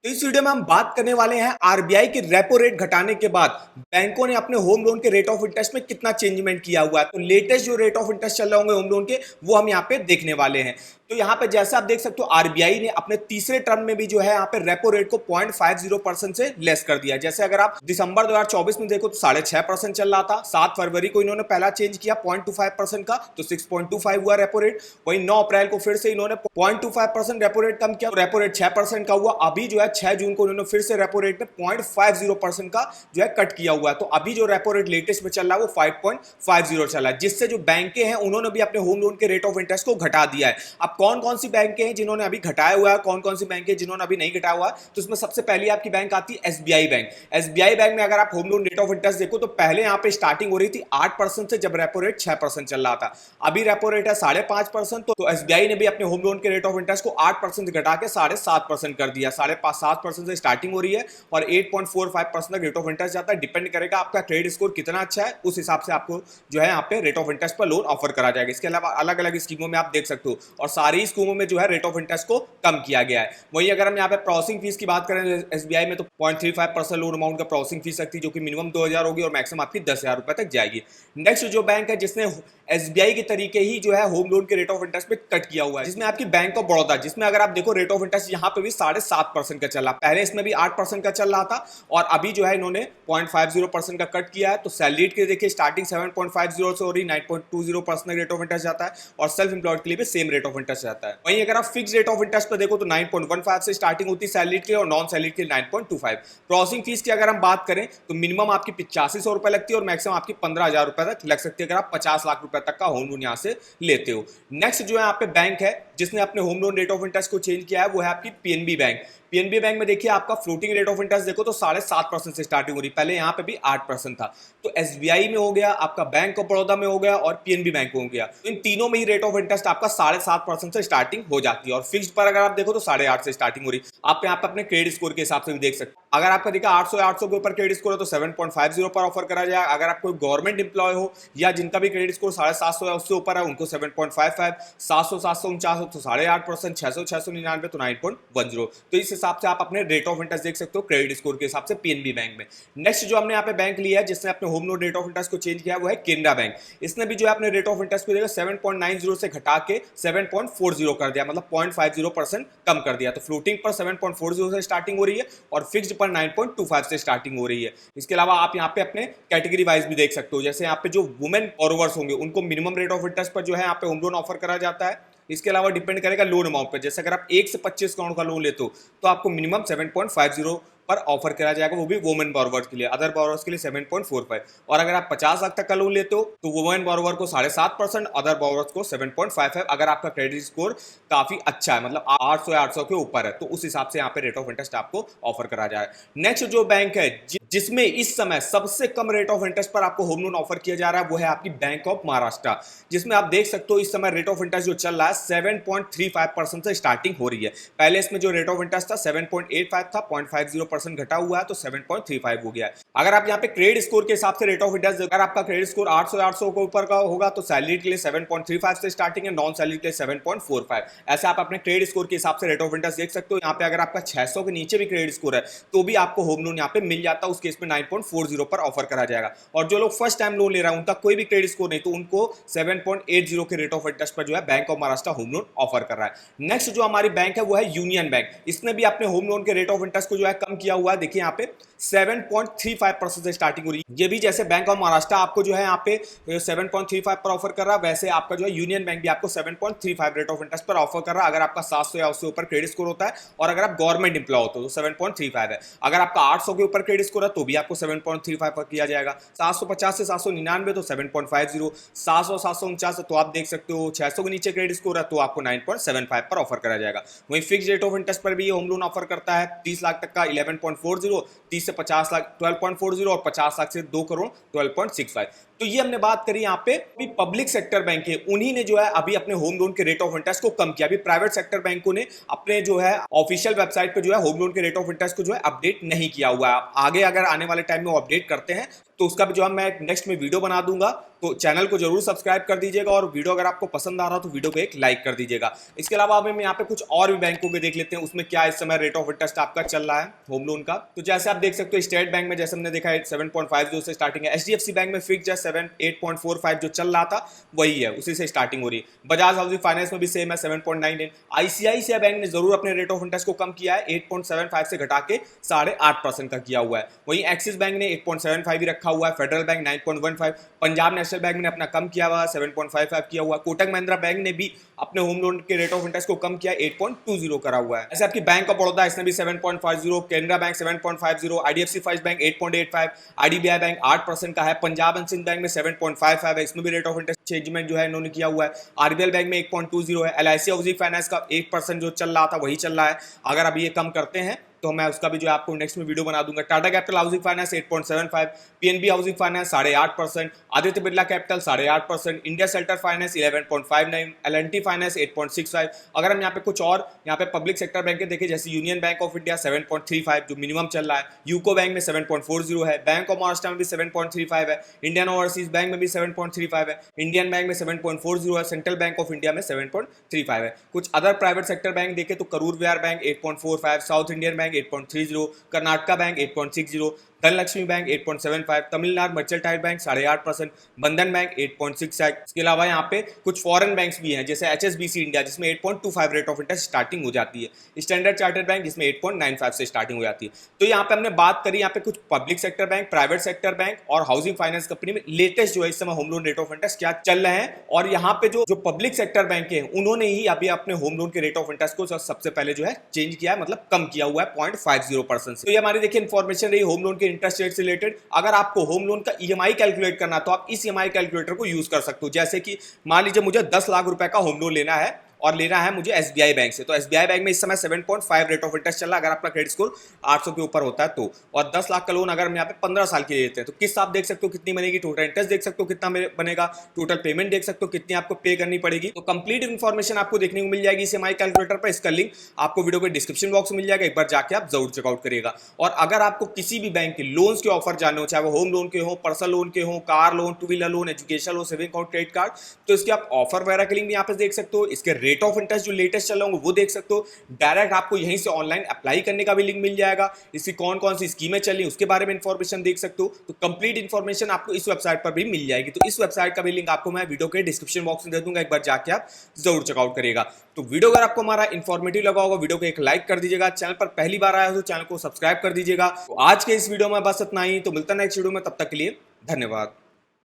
तो इस वीडियो में हम बात करने वाले हैं आरबीआई की रेपो रेट घटाने के बाद बैंकों ने अपने होम लोन के रेट ऑफ इंटरेस्ट में कितना चेंजमेंट किया हुआ है। तो लेटेस्ट जो रेट ऑफ इंटरेस्ट चल रहे होंगे होम लोन के वो हम यहाँ पे देखने वाले हैं। तो यहाँ पे जैसा आप देख सकते हो आरबीआई ने अपने तीसरे टर्म में भी जो है यहाँ पे रेपो रेट को 0.50% से लेस कर दिया। जैसे अगर आप दिसंबर 2024 में देखो तो 6.5% चल रहा था। 7 फरवरी को इन्होंने पहला चेंज किया 0.25% का, तो 6.25 हुआ रेपो रेट। वही 9 अप्रैल को फिर से इन्होंने 0.25% रेपो रेट कम किया, रेपो रेट 6% का हुआ। अभी जो है 6 जून को इन्होंने फिर से रेपो रेट में 0.50% का जो है कट किया हुआ है। तो अभी जो रेपो रेट लेटेस्ट में चल रहा है वो 5.50 चल रहा है, जिससे जो बैंकें हैं उन्होंने भी अपने होम लोन के रेट ऑफ इंटरेस्ट को घटा दिया है। अब कौन कौन सी बैंक हैं जिन्होंने अभी घटाया हुआ है, कौन कौन सी बैंक है जिन्होंने अभी नहीं घटाया हुआ है, तो इसमें सबसे पहली आपकी बैंक आती है एसबीआई बैंक। एसबीआई बैंक में अगर आप home loan rate of interest देखो तो पहले यहां पे स्टार्टिंग हो रही थी 8% से, जब रेपो रेट 6% चल रहा था। अभी रेपो रेट है 5.5%। तो एसबीआई ने भी अपने होम लोन के रेट ऑफ इंटरेस्ट को 8% घटा के 7.5% कर दिया। 7.5% से स्टार्टिंग हो रही है और 8.45% तक रेट ऑफ इंटरेस्ट जाता है। डिपेंड करेगा आपका क्रेडिट स्कोर कितना अच्छा है, उस हिसाब से आपको जो है यहाँ पे रेट ऑफ इंटरेस्ट पर लोन ऑफर करा जाएगा। इसके अलावा अलग अलग स्कीमों में आप देख सकते हो और सारी स्कीमों में जो है रेट ऑफ इंटरेस्ट को कम किया गया है। वहीं अगर हम यहाँ पे प्रोसेसिंग फीस की बात करें एसबीआई में तो 0.35% लोन अमाउंट का प्रोसेसिंग फीस लगती है, जो कि मिनिमम 2000 होगी और मैक्सिमम आपकी 10,000 रुपए तक जाएगी। नेक्स्ट जो बैंक है जिसने एसबीआई के तरीके ही जो है होम लोन के रेट ऑफ इंटरेस्ट पे कट किया हुआ है, जिसमें आपकी बैंक ऑफ बड़ौदा, जिसमें अगर आप देखो रेट ऑफ इंटरेस्ट यहाँ पे भी 7.5% का चल रहा। पहले इसमें भी 8% का चल रहा था और अभी जो है इन्होंने 0.50% का कट किया है। तो सैलरीड के देखिए स्टार्टिंग 7.50 से हो रही, 9.20% रेट ऑफ इंटरेस्ट जाता है और सेल्फ एम्प्लॉयड के लिए भी सेम रेट ऑफ इंटरेस्ट जाता है। वहीं अगर आप फिक्स रेट ऑफ इंटरेस्ट पे देखो तो 9.15 से स्टार्टिंग होती है सैलरीड के और नॉन सैलरीड के 9.25। प्रोसेसिंग फीस की अगर हम बात करें तो मिनिमम आपकी 8500 रुपए लगती है और मैक्सिमम आपकी 15,000 रुपए तक लग सकती है अगर आप 50 लाख रुपए तक का होम लोन यहाँ से लेते हो। नेक्स्ट जो है यहाँ पे बैंक है जिसने अपने home loan rate of interest को चेंज किया है वो है आपकी पीएनबी बैंक। पीएनबी बैंक में देखिए आपका फ्लोटिंग रेट ऑफ इंटरेस्ट देखो तो 7.5% से स्टार्टिंग हो रही, पहले यहाँ पे भी 8% था। तो एसबीआई में हो गया, आपका बैंक ऑफ बड़ौदा में हो गया और पीएनबी बैंक में हो गया। तो इन तीनों में ही रेट ऑफ इंटरेस्ट आपका 7.5% से स्टार्टिंग हो जाती है और फिक्स्ड पर अगर आप देखो तो 8.5 से स्टार्टिंग हो रही। आप यहाँ पे अपने क्रेडिट स्कोर के हिसाब से भी देख सकते हो। अगर आपका देखा 800 के ऊपर क्रेडिट स्कोर है तो 7.50 पर ऑफर करा जाएगा। अगर आप कोई गवर्नमेंट इंप्लॉय हो या जिनका भी क्रेडिट स्कोर 750 है उससे ऊपर है उनको 7.55, 749 हो तो 8.5%, 699 तो 9.10। तो इस हिसाब से आप अपने रेट ऑफ इंटरेस्ट देख सकते हो क्रेडिट स्कोर के हिसाब से पीएनबी बैंक में। नेक्स्ट जो हमने यहाँ पे बैंक लिया है जिसने अपने home loan rate of interest को चेंज किया वो है केनरा बैंक। इसने भी जो है अपने रेट ऑफ इंटरेस्ट को देखा 7.90 से घटा के 7.40 कर दिया, मतलब 0.50% कम कर दिया। तो फ्लोटिंग पर 7.40 से स्टार्टिंग हो रही है और फिक्स्ड पर 9.25 से स्टार्टिंग हो रही है। इसके अलावा आप यहाँ पे अपने कैटेगरी वाइज भी देख सकते हो, जैसे यहाँ पे जो वुमेन बोरोवर्स होंगे उनको मिनिमम रेट ऑफ इंटरेस्ट पर जो है यहाँ पे होम लोन ऑफर करा जाता है। इसके अलावा डिपेंड करेगा लोन अमाउंट पर, जैसे अगर आप 1 से 25 करोड़ का लोन लेते हो तो आपको मिनिमम 7.50 पर ऑफर करा जाएगा, वो भी वुमेन बोरोवर्स के लिए। अदर बोरोवर्स के लिए 7.45। और अगर आप 50 लाख तक का लोन लेते हो तो वुमेन बोरोवर को 7.5%, अदर बोरोवर्स को 7.55 अगर आपका क्रेडिट स्कोर काफी अच्छा है, मतलब 800 के ऊपर है, तो उस हिसाब से यहाँ पे रेट ऑफ इंटरेस्ट आपको ऑफर करा जाएगा। नेक्स्ट जो बैंक है जिसमें इस समय सबसे कम रेट ऑफ इंटरेस्ट पर आपको होम लोन ऑफर किया जा रहा है वो है आपकी बैंक ऑफ महाराष्ट्र, जिसमें आप देख सकते हो इस समय रेट ऑफ इंटरेस्ट जो चल रहा है 7.35% से स्टार्टिंग हो रही है। पहले इसमें जो रेट ऑफ इंटरेस्ट था 7.85 था, 0.50% घटा हुआ है तो 7.35 हो गया है। अगर आप यहाँ पे क्रेडिट स्कोर के हिसाब से रेट ऑफ इंटरेस्ट, अगर आपका क्रेडिट स्कोर 800 के ऊपर का होगा तो सैलरी के लिए 7.35 से स्टार्टिंग है, नॉन सैलरी के लिए 7.45। ऐसे आप अपने क्रेडिट स्कोर के हिसाब से रेट ऑफ इंटरेस्ट देख सकते हो। यहाँ पे अगर आपका 600 के नीचे भी क्रेडिट स्कोर है तो भी आपको होम लोन यहाँ पे मिल जाता है, उस केस में 9.40 पर ऑफर करा जाएगा। और जो लोग फर्स्ट टाइम लोन ले रहा है उनका कोई भी क्रेडिट स्कोर नहीं तो उनको 7.80 के रेट ऑफ इंटरेस्ट पर जो है bank of Maharashtra home loan offer कर रहा है। नेक्स्ट जो हमारी बैंक है वो है यूनियन बैंक। इसने भी अपने होम लोन के रेट ऑफ इंटरेस्ट को जो है कम किया हुआ है। देखिए यहाँ पे 7.35% से स्टार्टिंग हो रही है। ये भी जैसे बैंक ऑफ महाराष्ट्र आपको जो है यहाँ पे 7.35 पर ऑफर कर रहा है, वैसे आपका जो है यूनियन बैंक भी आपको 7.35 रेट ऑफ इंटरेस्ट पर ऑफर कर रहा है अगर आपका 700 या उससे ऊपर क्रेडिट स्कोर होता है और अगर आप गवर्नमेंट एम्प्लॉय होते हो तो 7.35 है। अगर आपका 800 के ऊपर क्रेडिट स्कोर है तो भी आपको 7.35 पर किया जाएगा। 750 से 799 तो 7.50, 700 749 तो आप देख सकते हो 600 के नीचे क्रेडिट स्कोर है तो आपको 9.75 पर ऑफर करा जाएगा। वहीं फिक्स रेट ऑफ इंटरेस्ट पर भी होम लोन ऑफर करता है 30 लाख तक का 11.40, 30 से 50 लाख 12.40 और 50 लाख से 2 करोड़ 12.65। तो ये हमने बात करी यहाँ पे अभी पब्लिक सेक्टर बैंक है, उन्हीं ने जो है अभी अपने होम लोन के रेट ऑफ इंटरेस्ट को कम किया। अभी प्राइवेट सेक्टर बैंकों ने अपने जो है ऑफिशियल वेबसाइट पे जो है होम लोन के रेट ऑफ इंटरेस्ट को जो है अपडेट नहीं किया हुआ है। आगे अगर आने वाले टाइम में वो अपडेट करते हैं तो उसका भी जो है मैं नेक्स्ट में वीडियो बना दूंगा। तो चैनल को जरूर सब्सक्राइब कर दीजिएगा और वीडियो अगर आपको पसंद आ रहा हो तो वीडियो को एक लाइक कर दीजिएगा। इसके अलावा हम यहाँ पे कुछ और भी बैंकों के देख लेते हैं उसमें क्या इस समय रेट ऑफ इंटरेस्ट आपका चल रहा है होम लोन का। तो जैसे आप देख सकते हो स्टेट बैंक में जैसे हमने देखा है 7.50 से स्टार्टिंग है। एचडीएफसी बैंक में फिक्स है 8.45 जो चल रहा था वही है, उसी से स्टार्टिंग हो रही है। बजाज हाउसिंग फाइनेंस में भी सेम है 7.99। आईसीआईसीआई बैंक ने जरूर अपने रेट ऑफ इंटरेस्ट को कम किया है, 8.75 से घटा के 8.5% का किया हुआ है। वहीं एक्सिस बैंक ने 8.75 ही रखा हुआ है। Federal bank 9.15, Punjab national bank ने अपना कम किया हुआ है 7.55 किया हुआ है। कोटक महिंद्रा बैंक ने भी अपने होम लोन के रेट ऑफ इंटरेस्ट को कम किया 8.20 करा हुआ है। ऐसे आपकी बैंक ऑफ बड़ौदा इसने भी 7.50, Canara bank 7.50, IDFC first bank 8.85, IDBI bank 8% का है। पंजाब एंड सिंध बैंक में 7.55 है, इसमें भी रेट ऑफ इंटरेस्ट चेंजमेंट जो है इन्होंने किया हुआ है। आरबीएल बैंक में 1.20 है। एलआईसी हाउसिंग फाइनेंस का 1% जो चल रहा था वही चल रहा है। अगर अभी ये कम करते हैं तो मैं उसका भी जो है आपको नेक्स्ट में वीडियो बना दूंगा। Tata Capital Housing Finance 8.75, PNB Housing Finance 8.5%, Aditya Birla Capital 8.5%, India Shelter Finance 11.59, L&T Finance 8.65। अगर हम यहाँ पे कुछ और यहाँ पे पब्लिक सेक्टर बैंक देखें जैसे यूनियन बैंक ऑफ इंडिया 7.35 जो मिनिमम चल रहा है, यूको बैंक में 7.40 है, बैंक ऑफ महाराष्ट्र में भी 7.35 है, इंडियन ओवरसीज बैंक में भी 7.35 है, इंडियन बैंक में 7.40 है, सेंट्रल बैंक ऑफ इंडिया में 7.35 है। कुछ अदर प्राइवेट सेक्टर बैंक देखें तो Karur Vysya Bank 8.45, South Indian Bank 8.30, Karnataka Bank 8.60, Dhanlaxmi Bank 8.75, Tamilnadu Mercantile Bank 8.5%, Bandhan bank 8.6। इसके अलावा यहाँ पे कुछ फॉरेन बैंक्स भी हैं जैसे एचएसबीसी इंडिया जिसमें 8.25 रेट ऑफ इंटरेस्ट स्टार्टिंग हो जाती है, स्टैंडर्ड चार्टर्ड बैंक जिसमें 8.95 से स्टार्टिंग हो जाती है। तो यहाँ पे हमने बात करी यहाँ पे कुछ public sector bank, private sector bank और हाउसिंग फाइनेंस कंपनी में लेटेस्ट जो है इस समय home loan rate of interest क्या चल रहे हैं। और यहाँ पे जो पब्लिक सेक्टर बैंक है उन्होंने ही अभी अपने होम लोन के रेट ऑफ इंटरेस्ट को सबसे पहले जो है चेंज किया है, मतलब कम किया हुआ है 0.50% से। तो ये हमारी देखिए इन्फॉर्मेशन रही होम लोन के इंटरेस्ट रेट से रिलेटेड। अगर आपको होम लोन का ईएमआई कैलकुलेट करना तो आप इस ईएमआई कैलकुलेटर को यूज कर सकते हो। जैसे कि मान लीजिए मुझे 10 लाख रुपए का होम लोन लेना है और लेना है मुझे एसबीआई बैंक से, तो एसबीआई बैंक में इस समय 7.5 रेट ऑफ इंटरेस्ट चल रहा है अगर आपका क्रेडिट स्कोर 800 के ऊपर होता है तो। और 10 लाख का लोन अगर हम यहाँ पे 15 साल के लिए लेते हैं तो किस्त आप देख सकते हो कितनी बनेगी, टोटल इंटरेस्ट देख सकते हो कितना बनेगा, टोटल पेमेंट देख सकते हो कितनी आपको पे करनी पड़ेगी। तो कंप्लीट इन्फॉर्मेशन आपको देखने को मिल जाएगी इस ईएमआई कैलकुलेटर पर। इसका लिंक आपको वीडियो के डिस्क्रिप्शन बॉक्स में मिल जाएगा, एक बार जाके आप जरूर चेकआउट करिएगा। और अगर आपको किसी भी बैंक के लोन्स के ऑफर जानने हो, चाहे वो होम लोन के हो, पर्सनल लोन के हो, car loan, two wheeler loan, education loan, saving account, credit card, तो इसके आप ऑफर वगैरह के लिंक भी यहाँ पे देख सकते हो। इसके रेट ऑफ इंटरेस्ट जो लेटेस्ट चल रहा होंगे वो देख सकते हो। डायरेक्ट आपको यहीं से ऑनलाइन अप्लाई करने का भी लिंक मिल जाएगा। इसकी कौन कौन सी स्कीमें चल रही उसके बारे में इंफॉर्मेशन देख सकते हो। तो कंप्लीट इंफॉर्मेशन आपको इस वेबसाइट पर भी मिल जाएगी। तो इस वेबसाइट का भी लिंक आपको मैं वीडियो के डिस्क्रिप्शन बॉक्स में दे दूंगा, एक बार जाके आप जरूर चेकआउट करिएगा। तो वीडियो अगर आपको हमारा इंफॉर्मेटिव लगा होगा वीडियो को एक लाइक कर दीजिएगा, चैनल पर पहली बार आया हो तो चैनल को सब्सक्राइब कर दीजिएगा। तो आज के इस वीडियो में बस इतना ही, तो मिलता है नेक्स्ट वीडियो में, तब तक के लिए धन्यवाद।